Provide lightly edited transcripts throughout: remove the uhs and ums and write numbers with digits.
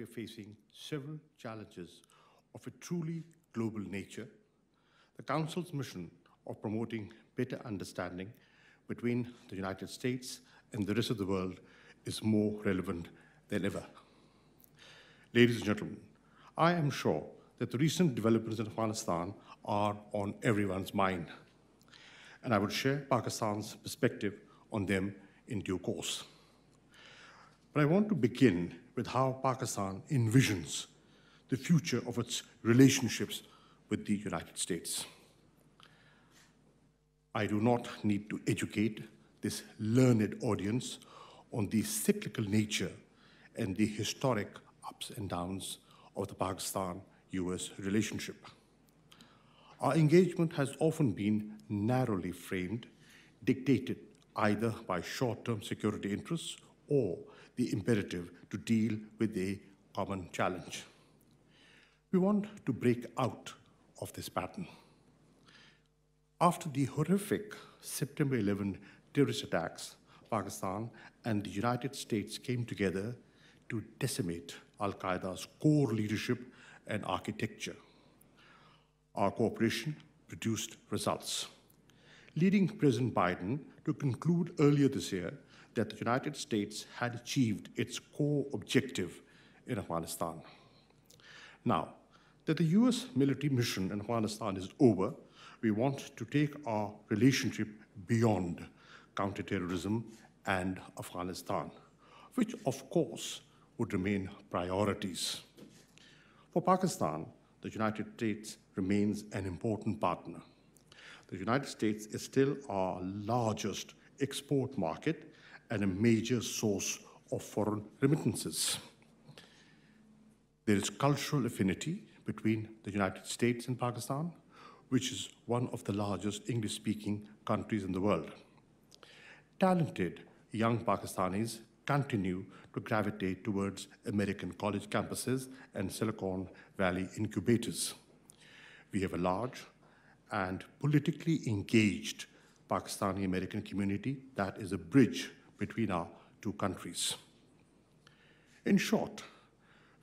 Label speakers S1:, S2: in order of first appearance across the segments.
S1: we are facing several challenges of a truly global nature, the Council's mission of promoting better understanding between the United States and the rest of the world is more relevant than ever. Ladies and gentlemen, I am sure that the recent developments in Afghanistan are on everyone's mind, and I would share Pakistan's perspective on them in due course. But I want to begin with how Pakistan envisions the future of its relationships with the United States. I do not need to educate this learned audience on the cyclical nature and the historic ups and downs of the Pakistan-U.S. relationship. Our engagement has often been narrowly framed, dictated either by short-term security interests or the imperative to deal with a common challenge. We want to break out of this pattern. After the horrific September 11 terrorist attacks, Pakistan and the United States came together to decimate Al-Qaeda's core leadership and architecture. Our cooperation produced results, leading President Biden to conclude earlier this year that the United States had achieved its core objective in Afghanistan. Now that the U.S. military mission in Afghanistan is over, we want to take our relationship beyond counterterrorism and Afghanistan, which of course would remain priorities. For Pakistan, the United States remains an important partner. The United States is still our largest export market and a major source of foreign remittances. There is cultural affinity between the United States and Pakistan, which is one of the largest English-speaking countries in the world. Talented young Pakistanis continue to gravitate towards American college campuses and Silicon Valley incubators. We have a large and politically engaged Pakistani-American community that is a bridge between our two countries. In short,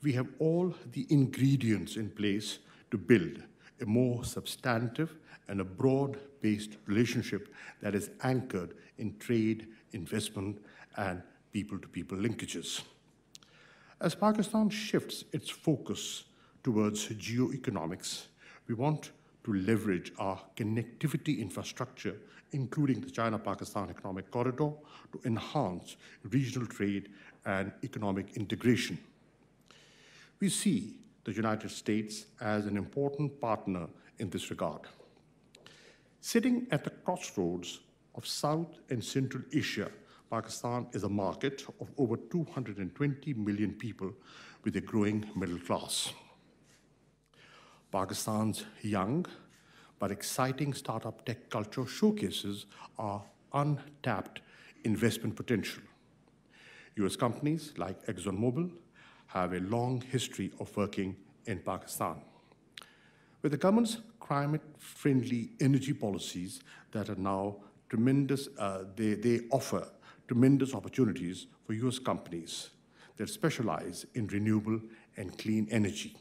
S1: we have all the ingredients in place to build a more substantive and a broad-based relationship that is anchored in trade, investment, and people-to-people linkages. As Pakistan shifts its focus towards geoeconomics, we want to leverage our connectivity infrastructure, including the China-Pakistan Economic Corridor, to enhance regional trade and economic integration. We see the United States as an important partner in this regard. Sitting at the crossroads of South and Central Asia, Pakistan is a market of over 220 million people with a growing middle class. Pakistan's young but exciting startup tech culture showcases our untapped investment potential. US companies like ExxonMobil have a long history of working in Pakistan. With the government's climate-friendly energy policies that are now tremendous, they offer tremendous opportunities for US companies that specialize in renewable and clean energy.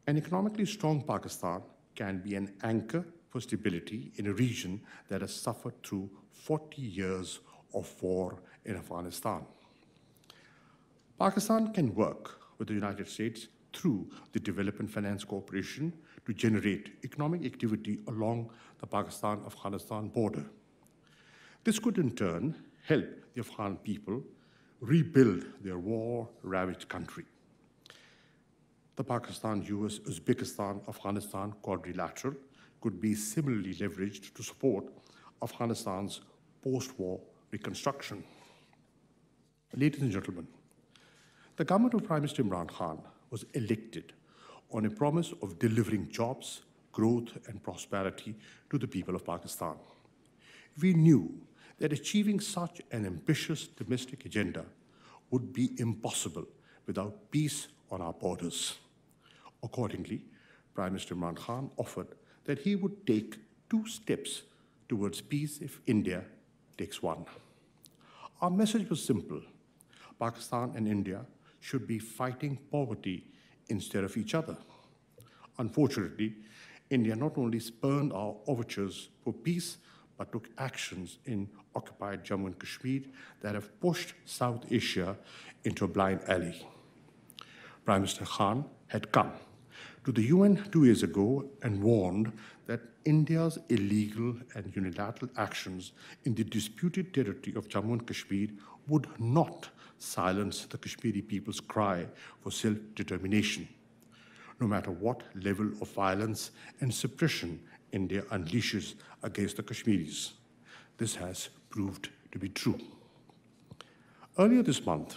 S1: An economically strong Pakistan can be an anchor for stability in a region that has suffered through 40 years of war in Afghanistan. Pakistan can work with the United States through the Development Finance Corporation to generate economic activity along the Pakistan-Afghanistan border. This could in turn help the Afghan people rebuild their war-ravaged country. The Pakistan-U.S. Uzbekistan-Afghanistan quadrilateral could be similarly leveraged to support Afghanistan's post-war reconstruction. Ladies and gentlemen, the government of Prime Minister Imran Khan was elected on a promise of delivering jobs, growth, and prosperity to the people of Pakistan. We knew that achieving such an ambitious domestic agenda would be impossible without peace on our borders. Accordingly, Prime Minister Imran Khan offered that he would take 2 steps towards peace if India takes 1. Our message was simple. Pakistan and India should be fighting poverty instead of each other. Unfortunately, India not only spurned our overtures for peace, but took actions in occupied Jammu and Kashmir that have pushed South Asia into a blind alley. Prime Minister Khan had come to the UN 2 years ago and warned that India's illegal and unilateral actions in the disputed territory of Jammu and Kashmir would not silence the Kashmiri people's cry for self-determination, no matter what level of violence and suppression India unleashes against the Kashmiris. This has proved to be true. Earlier this month,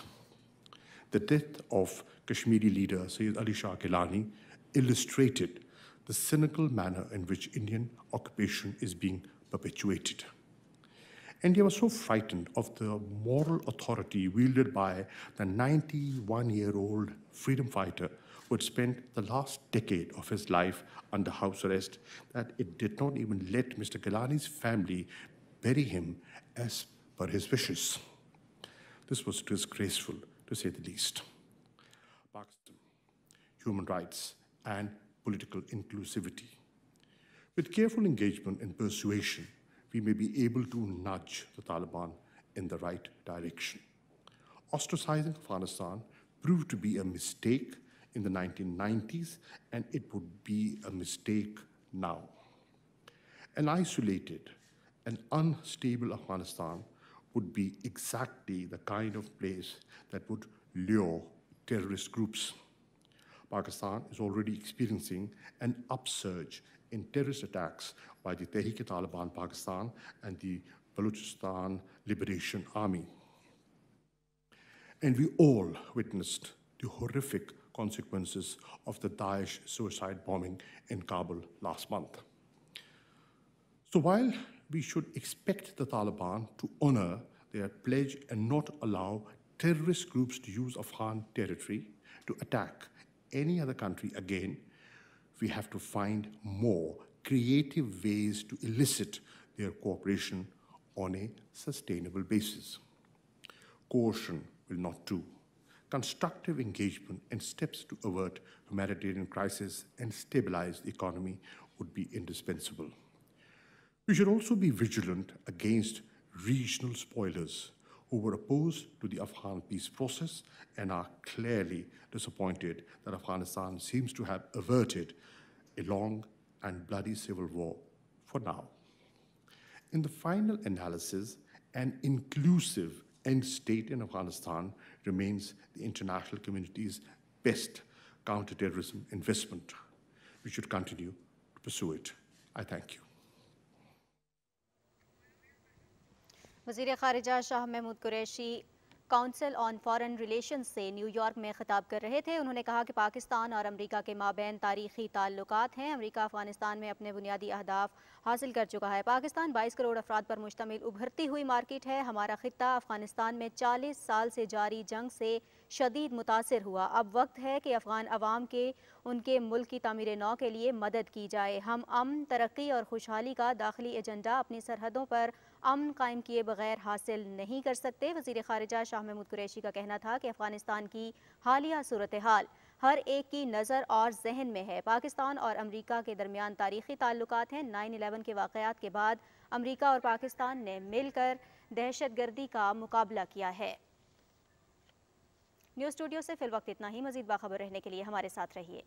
S1: the death of Kashmiri leader Sayyid Ali Shah Gilani illustrated the cynical manner in which Indian occupation is being perpetuated. India was so frightened of the moral authority wielded by the 91-year-old freedom fighter who had spent the last decade of his life under house arrest that it did not even let Mr. Gilani's family bury him as per his wishes. This was disgraceful, to say the least. Pakistan, human rights, and political inclusivity. With careful engagement and persuasion, we may be able to nudge the Taliban in the right direction. Ostracizing Afghanistan proved to be a mistake in the 1990s, and it would be a mistake now. An isolated and unstable Afghanistan would be exactly the kind of place that would lure terrorist groups. Pakistan is already experiencing an upsurge in terrorist attacks by the Tehrik-e-Taliban Pakistan and the Balochistan Liberation Army. And we all witnessed the horrific consequences of the Daesh suicide bombing in Kabul last month. So while we should expect the Taliban to honor their pledge and not allow terrorist groups to use Afghan territory to attack any other country again, we have to find more creative ways to elicit their cooperation on a sustainable basis. Coercion will not do. Constructive engagement and steps to avert humanitarian crisis and stabilize the economy would be indispensable. We should also be vigilant against regional spoilers who were opposed to the Afghan peace process and are clearly disappointed that Afghanistan seems to have averted a long and bloody civil war for now. In the final analysis, an inclusive end state in Afghanistan remains the international community's best counterterrorism investment. We should continue to pursue it. I thank you.
S2: वज़ीर ख़ारिजा Shah Mahmood Qureshi council on foreign relations से New York में खिताब कर रहे थे। उन्होंने कहा कि पाकिस्तान और अमेरिका के माबैन तारीख़ी ताल्लुकात हैं। अमेरिका अफ़गानिस्तान में अपने बुनियादी अहदाफ हासिल कर चुका है। पाकिस्तान 22 करोड़ अफराद पर मुश्तमिल उभरती हुई मार्केट है। हमारा ख़ित्ता अफ़गानिस्तान में 40 साल से जारी जंग से शदीद मुतासिर हुआ। अब वक्त है कि अफ़गान अवाम के उनके मुल्क की तामीर नौ के लिए मदद की जाए। हम अमन, तरक्की और खुशहाली का दाखिली एजेंडा अपनी सरहदों पर अमन कायम किए बगैर हासिल नहीं कर सकते। वज़ीर ख़ारिजा शाह महमूद कुरैशी का कहना था कि अफ़गानिस्तान की हालिया सूरत हाल हर एक की नज़र और जहन में है। पाकिस्तान और अमेरिका के दरमियान तारीख़ी ताल्लुकात हैं। 9/11 के वाक़यात के बाद अमेरिका और पाकिस्तान ने मिलकर दहशतगर्दी का मुकाबला किया है। न्यूज़ स्टूडियो से फिल वक्त इतना ही। मज़ीद बाखबर रहने के लिए हमारे साथ रहिए।